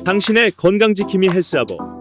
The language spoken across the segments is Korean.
당신의 건강지킴이 헬스하고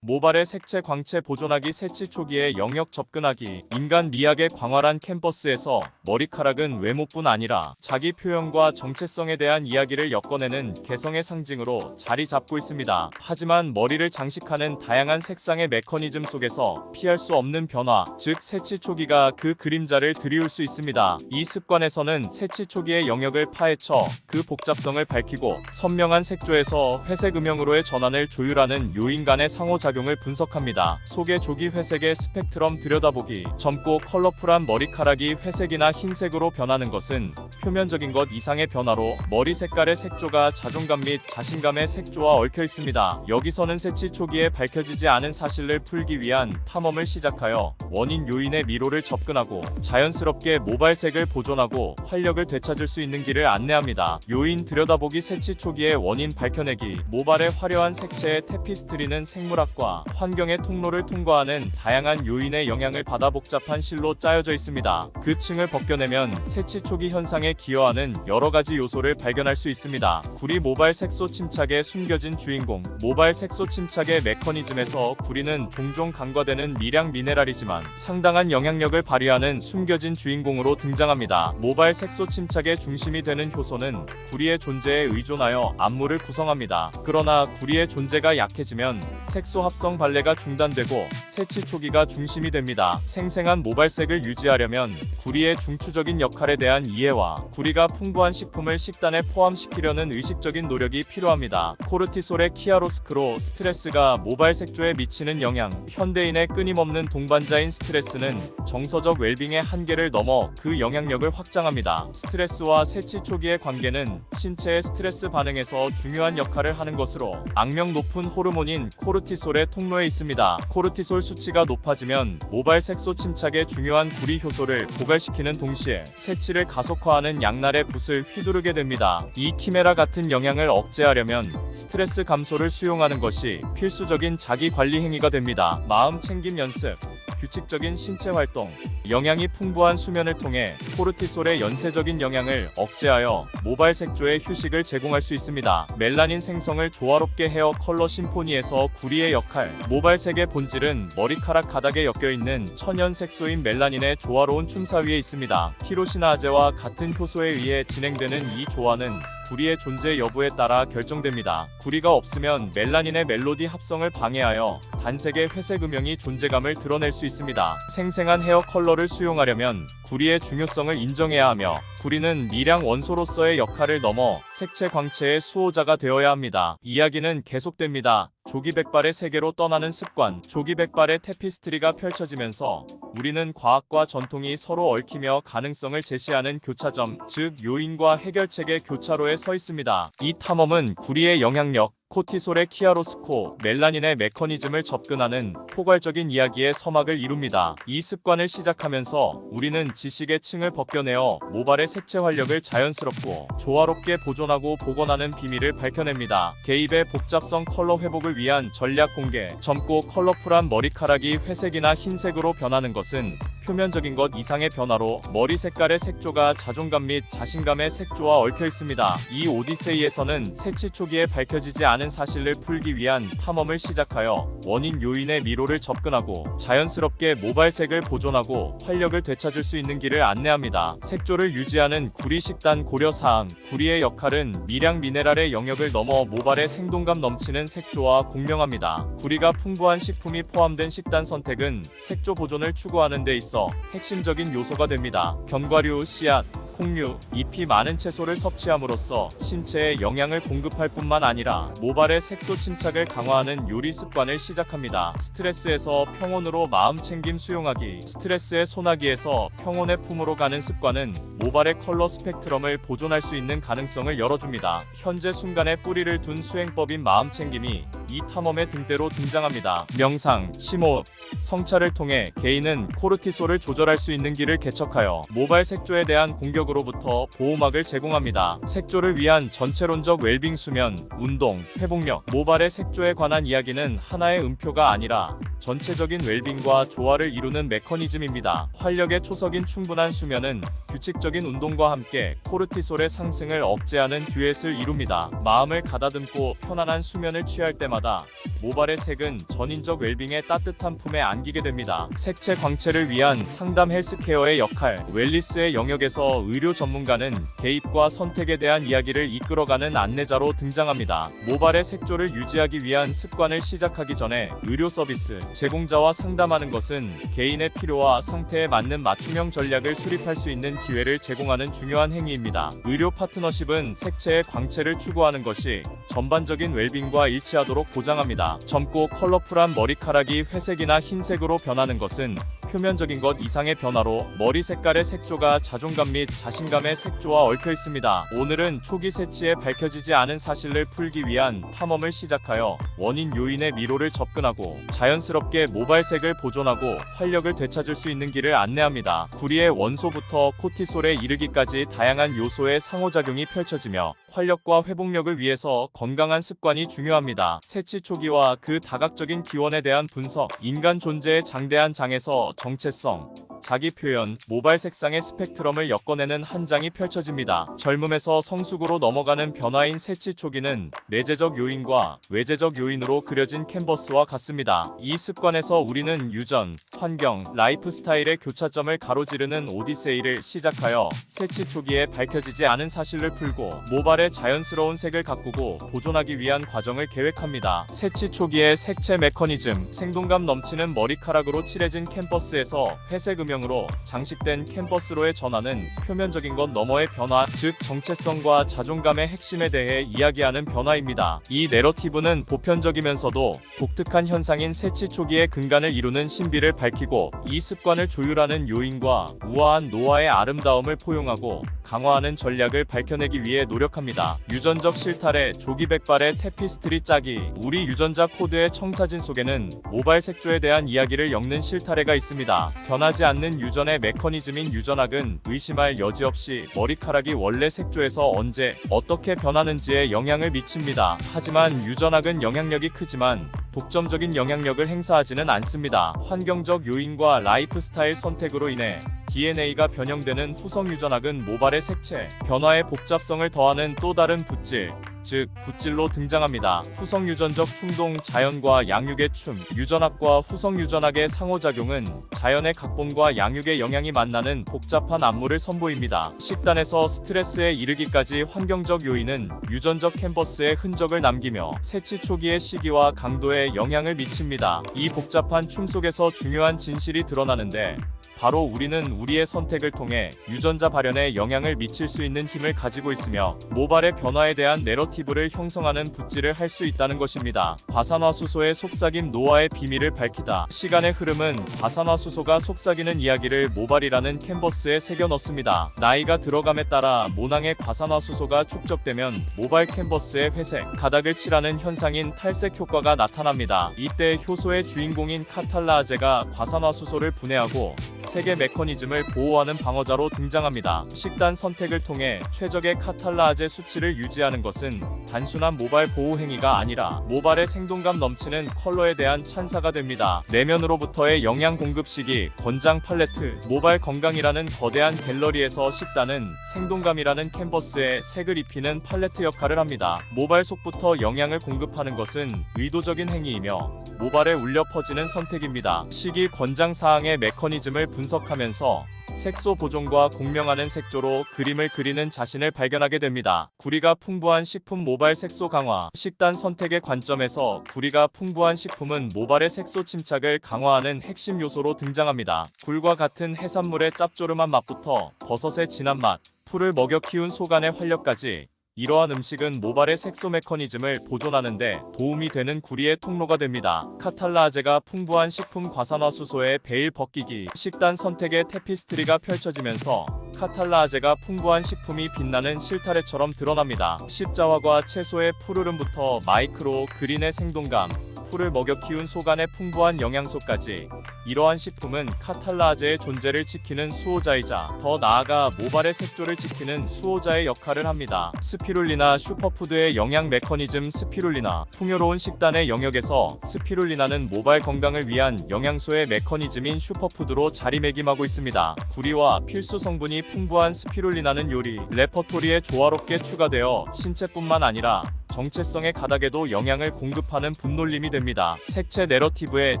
모발의 색채 광채 보존하기 새치 초기에 영역 접근하기 인간 미학의 광활한 캔버스에서 머리카락은 외모뿐 아니라 자기 표현과 정체성에 대한 이야기를 엮어내는 개성의 상징으로 자리 잡고 있습니다. 하지만 머리를 장식하는 다양한 색상의 메커니즘 속에서 피할 수 없는 변화, 즉 새치 초기가 그 그림자를 드리울 수 있습니다. 이 습관에서는 새치 초기의 영역을 파헤쳐 그 복잡성을 밝히고 선명한 색조에서 회색 음영으로의 전환을 조율하는 요인 간의 상호작용을 분석합니다. 속의 조기 회색의 스펙트럼 들여다보기. 젊고 컬러풀한 머리카락이 회색이나 흰색으로 변하는 것은 표면적인 것 이상의 변화로 머리 색깔의 색조가 자존감 및 자신감의 색조와 얽혀 있습니다. 여기서는 새치 초기에 밝혀지지 않은 사실을 풀기 위한 탐험을 시작하여 원인 요인의 미로를 접근하고 자연스럽게 모발색을 보존하고 활력을 되찾을 수 있는 길을 안내합니다. 요인 들여다보기. 새치 초기의 원인 밝혀내기. 모발의 화려한 색채의 테피스트리는 생물학과 환경의 통로를 통과하는 다양한 요인의 영향을 받아 복잡한 실로 짜여져 있습니다. 그 층을 벗겨내면 새치 초기 현상에 기여하는 여러 가지 요소를 발견할 수 있습니다. 구리 모발 색소 침착에 숨겨진 주인공. 모발 색소 침착의 메커니즘에서 구리는 종종 간과되는 미량 미네랄이지만 상당한 영향력을 발휘하는 숨겨진 주인공으로 등장합니다. 모발 색소 침착의 중심이 되는 효소는 구리의 존재에 의존하여 암물을 구성합니다. 그러나 구리의 존재가 약해지면 색소 합성 발레가 중단되고 새치 초기가 중심이 됩니다. 생생한 모발색을 유지하려면 구리의 중추적인 역할에 대한 이해와 구리가 풍부한 식품을 식단에 포함시키려는 의식적인 노력이 필요합니다. 코르티솔의 키아로스크로. 스트레스가 모발 색조에 미치는 영향. 현대인의 끊임없는 동반자인 스트레스는 정서적 웰빙의 한계를 넘어 그 영향력을 확장합니다. 스트레스와 새치 초기의 관계는 신체의 스트레스 반응에서 중요한 역할을 하는 것으로 악명 높은 호르몬인 코르티솔의 통로에 있습니다. 코르티솔 수치가 높아지면 모발 색소 침착의 중요한 구리 효소를 고갈시키는 동시에 새치를 가속화하는 양날의 붓을 휘두르게 됩니다. 이 키메라 같은 영향을 억제하려면 스트레스 감소를 수용하는 것이 필수적인 자기 관리 행위가 됩니다. 마음 챙김 연습. 규칙적인 신체 활동. 영양이 풍부한 수면을 통해 코르티솔의 연쇄적인 영향을 억제하여 모발 색조에 휴식을 제공할 수 있습니다. 멜라닌 생성을 조화롭게 헤어 컬러 심포니에서 구리의 역할. 모발색의 본질은 머리카락 가닥에 엮여있는 천연 색소인 멜라닌의 조화로운 춤사위에 있습니다. 티로시나아제와 같은 효소에 의해 진행되는 이 조화는 구리의 존재 여부에 따라 결정됩니다. 구리가 없으면 멜라닌의 멜로디 합성을 방해하여 단색의 회색 음영이 존재감을 드러낼 수 있습니다. 생생한 헤어 컬러를 수용하려면 구리의 중요성을 인정해야 하며 구리는 미량 원소로서의 역할을 넘어 색채 광채의 수호자가 되어야 합니다. 이야기는 계속됩니다. 조기백발의 세계로 떠나는 습관. 조기백발의 테피스트리가 펼쳐지면서 우리는 과학과 전통이 서로 얽히며 가능성을 제시하는 교차점, 즉 요인과 해결책의 교차로에 서 있습니다. 이 탐험은 구리의 영향력, 코티솔의 키아로스코, 멜라닌의 메커니즘을 접근하는 포괄적인 이야기의 서막을 이룹니다. 이 습관을 시작하면서 우리는 지식의 층을 벗겨내어 모발의 색채 활력을 자연스럽고 조화롭게 보존하고 복원하는 비밀을 밝혀냅니다. 개입의 복잡성 컬러 회복을 위한 전략 공개. 젊고 컬러풀한 머리카락이 회색이나 흰색으로 변하는 것은 표면적인 것 이상의 변화로 머리 색깔의 색조가 자존감 및 자신감의 색조와 얽혀 있습니다. 이 오디세이에서는 새치 초기에 밝혀지지 않은 사실을 풀기 위한 탐험을 시작하여 원인 요인의 미로를 접근하고 자연스럽게 모발색을 보존하고 활력을 되찾을 수 있는 길을 안내합니다. 색조를 유지하는 구리 식단 고려사항. 구리의 역할은 미량 미네랄의 영역을 넘어 모발의 생동감 넘치는 색조와 공명합니다. 구리가 풍부한 식품이 포함된 식단 선택은 색조 보존을 추구하는 데 있어 핵심적인 요소가 됩니다. 견과류, 씨앗, 콩류, 잎이 많은 채소를 섭취함으로써 신체에 영양을 공급할 뿐만 아니라 모발의 색소 침착을 강화하는 요리 습관을 시작합니다. 스트레스에서 평온으로 마음 챙김 수용하기. 스트레스의 소나기에서 평온의 품으로 가는 습관은 모발의 컬러 스펙트럼을 보존할 수 있는 가능성을 열어줍니다. 현재 순간에 뿌리를 둔 수행법인 마음 챙김이 이 탐험의 등대로 등장합니다. 명상, 심호흡, 성찰을 통해 개인은 코르티솔을 조절할 수 있는 길을 개척하여 모발 색조에 대한 공격으로부터 보호막을 제공합니다. 색조를 위한 전체론적 웰빙 수면, 운동, 회복력. 모발의 색조에 관한 이야기는 하나의 음표가 아니라 전체적인 웰빙과 조화를 이루는 메커니즘입니다. 활력의 초석인 충분한 수면은 규칙적인 운동과 함께 코르티솔의 상승을 억제하는 듀엣을 이룹니다. 마음을 가다듬고 편안한 수면을 취할 때마다 모발의 색은 전인적 웰빙의 따뜻한 품에 안기게 됩니다. 색채 광채를 위한 상담 헬스케어의 역할, 웰리스의 영역에서 의료 전문가는 개입과 선택에 대한 이야기를 이끌어가는 안내자로 등장합니다. 모발의 색조를 유지하기 위한 습관을 시작하기 전에 의료 서비스 제공자와 상담하는 것은 개인의 필요와 상태에 맞는 맞춤형 전략을 수립할 수 있는 기회를 제공하는 중요한 행위입니다. 의료 파트너십은 색채의 광채를 추구하는 것이 전반적인 웰빙과 일치하도록 보장합니다. 젊고 컬러풀한 머리카락이 회색이나 흰색으로 변하는 것은 표면적인 것 이상의 변화로 머리 색깔의 색조가 자존감 및 자신감의 색조와 얽혀 있습니다. 오늘은 초기 세치에 밝혀지지 않은 사실을 풀기 위한 탐험을 시작하여 원인 요인의 미로를 접근하고 자연스럽게 모발색을 보존하고 활력을 되찾을 수 있는 길을 안내합니다. 구리의 원소부터 코티솔에 이르기까지 다양한 요소의 상호작용이 펼쳐지며 활력과 회복력을 위해서 건강한 습관이 중요합니다. 세치 초기와 그 다각적인 기원에 대한 분석, 인간 존재의 장대한 장에서 정체성, 자기 표현, 모발 색상의 스펙트럼을 엮어내는 한 장이 펼쳐집니다. 젊음에서 성숙으로 넘어가는 변화인 세치 초기는 내재적 요인과 외재적 요인으로 그려진 캔버스와 같습니다. 이 습관에서 우리는 유전, 환경, 라이프 스타일의 교차점을 가로지르는 오디세이를 시작하여 세치 초기에 밝혀지지 않은 사실을 풀고 모발의 자연스러운 색을 가꾸고 보존하기 위한 과정을 계획합니다. 세치 초기의 색채 메커니즘, 생동감 넘치는 머리카락으로 칠해진 캔버스에서 회색 음영으로 장식된 캔버스로의 전환은 표면적인 것 너머의 변화, 즉 정체성과 자존감의 핵심에 대해 이야기하는 변화입니다. 이 내러티브는 보편적이면서도 독특한 현상인 세치 초기의 근간을 이루는 신비를 밝히고 이 습관을 조율하는 요인과 우아한 노화의 아름다움을 포용하고 강화하는 전략을 밝혀내기 위해 노력합니다. 유전적 실타래, 조기 백발의 테피스트리 짜기. 우리 유전자 코드의 청사진 속에는 모발 색조에 대한 이야기를 엮는 실타래가 있습니다. 변하지 않는 유전의 메커니즘인 유전학은 의심할 여지 없이 머리카락이 원래 색조에서 언제 어떻게 변하는지에 영향을 미칩니다. 하지만 유전학은 영향력이 크지만 독점적인 영향력을 행사하지는 않습니다. 환경적 요인과 라이프 스타일 선택으로 인해 DNA가 변형되는 후성 유전학은 모발의 색채, 변화의 복잡성을 더하는 또 다른 붓질, 즉 붓질로 등장합니다. 후성 유전적 충동, 자연과 양육의 춤. 유전학과 후성 유전학의 상호작용은 자연의 각본과 양육의 영향이 만나는 복잡한 안무를 선보입니다. 식단에서 스트레스에 이르기까지 환경적 요인은 유전적 캔버스에 흔적을 남기며 세치 초기의 시기와 강도에 영향을 미칩니다. 이 복잡한 춤 속에서 중요한 진실이 드러나는데 바로 우리는 우리의 선택을 통해 유전자 발현에 영향을 미칠 수 있는 힘을 가지고 있으며 모발의 변화에 대한 내러티브를 형성하는 붓질을 할 수 있다는 것입니다. 과산화수소의 속삭임 노화의 비밀을 밝히다. 시간의 흐름은 과산화수소가 속삭이는 이야기를 모발이라는 캔버스에 새겨 넣습니다. 나이가 들어감에 따라 모낭의 과산화수소가 축적되면 모발 캔버스의 회색, 가닥을 칠하는 현상인 탈색 효과가 나타납니다. 이때 효소의 주인공인 카탈라아제가 과산화수소를 분해하고 세계 메커니즘을 보호하는 방어자로 등장합니다. 식단 선택을 통해 최적의 카탈라아제 수치를 유지하는 것은 단순한 모발 보호 행위가 아니라 모발의 생동감 넘치는 컬러에 대한 찬사가 됩니다. 내면으로부터의 영양 공급 시기, 권장 팔레트, 모발 건강이라는 거대한 갤러리에서 식단은 생동감이라는 캔버스에 색을 입히는 팔레트 역할을 합니다. 모발 속부터 영양을 공급하는 것은 의도적인 행위이며 모발에 울려 퍼지는 선택입니다. 시기 권장 사항의 메커니즘을 분석하면서 색소 보존과 공명하는 색조로 그림을 그리는 자신을 발견하게 됩니다. 구리가 풍부한 식품 모발 색소 강화. 식단 선택의 관점에서 구리가 풍부한 식품은 모발의 색소 침착을 강화하는 핵심 요소로 등장합니다. 굴과 같은 해산물의 짭조름한 맛부터 버섯의 진한 맛, 풀을 먹여 키운 소간의 활력까지 이러한 음식은 모발의 색소 메커니즘을 보존하는 데 도움이 되는 구리의 통로가 됩니다. 카탈라아제가 풍부한 식품 과산화수소의 베일 벗기기. 식단 선택의 테피스트리가 펼쳐지면서 카탈라아제가 풍부한 식품이 빛나는 실타래처럼 드러납니다. 십자화과 채소의 푸르름부터 마이크로 그린의 생동감, 풀을 먹여 키운 속 안에 풍부한 영양소까지. 이러한 식품은 카탈라아제의 존재를 지키는 수호자이자 더 나아가 모발의 색조를 지키는 수호자의 역할을 합니다. 스피룰리나 슈퍼푸드의 영양 메커니즘. 스피룰리나 풍요로운 식단의 영역에서 스피룰리나는 모발 건강을 위한 영양소의 메커니즘인 슈퍼푸드로 자리매김하고 있습니다. 구리와 필수 성분이 풍부한 스피룰리나는 요리 레퍼토리에 조화롭게 추가되어 신체뿐만 아니라 정체성의 가닥에도 영양을 공급하는 분놀림이 됩니다. 색채 내러티브에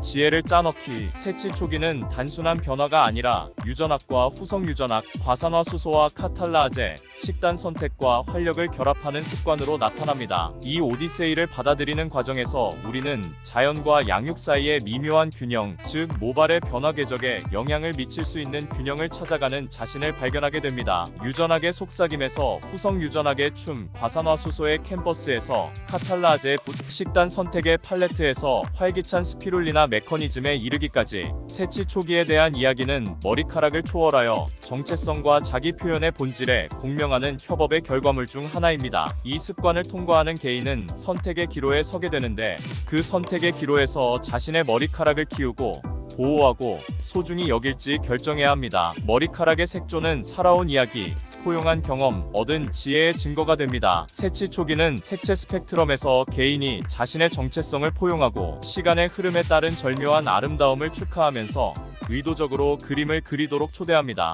지혜를 짜넣기. 새치 초기는 단순한 변화가 아니라 유전학과 후성 유전학, 과산화수소와 카탈라아제, 식단 선택과 활력을 결합하는 습관으로 나타납니다. 이 오디세이를 받아들이는 과정에서 우리는 자연과 양육 사이의 미묘한 균형, 즉 모발의 변화 궤적에 영향을 미칠 수 있는 균형을 찾아가는 자신을 발견하게 됩니다. 유전학의 속삭임에서 후성 유전학의 춤, 과산화수소의 캔버스에서 카탈라아제의 붓, 식단 선택의 팔레트에서 활기찬 스피룰리나 메커니즘에 이르기까지 새치 초기에 대한 이야기는 머리카락을 초월하여 정체성과 자기 표현의 본질에 공명하는 협업의 결과물 중 하나입니다. 이 습관을 통과하는 개인은 선택의 기로에 서게 되는데 그 선택의 기로에서 자신의 머리카락을 키우고 보호하고 소중히 여길지 결정해야 합니다. 머리카락의 색조는 살아온 이야기, 포용한 경험, 얻은 지혜의 증거가 됩니다. 새치 초기는 색채 스펙트럼에서 개인이 자신의 정체성을 포용하고 시간의 흐름에 따른 절묘한 아름다움을 축하하면서 의도적으로 그림을 그리도록 초대합니다.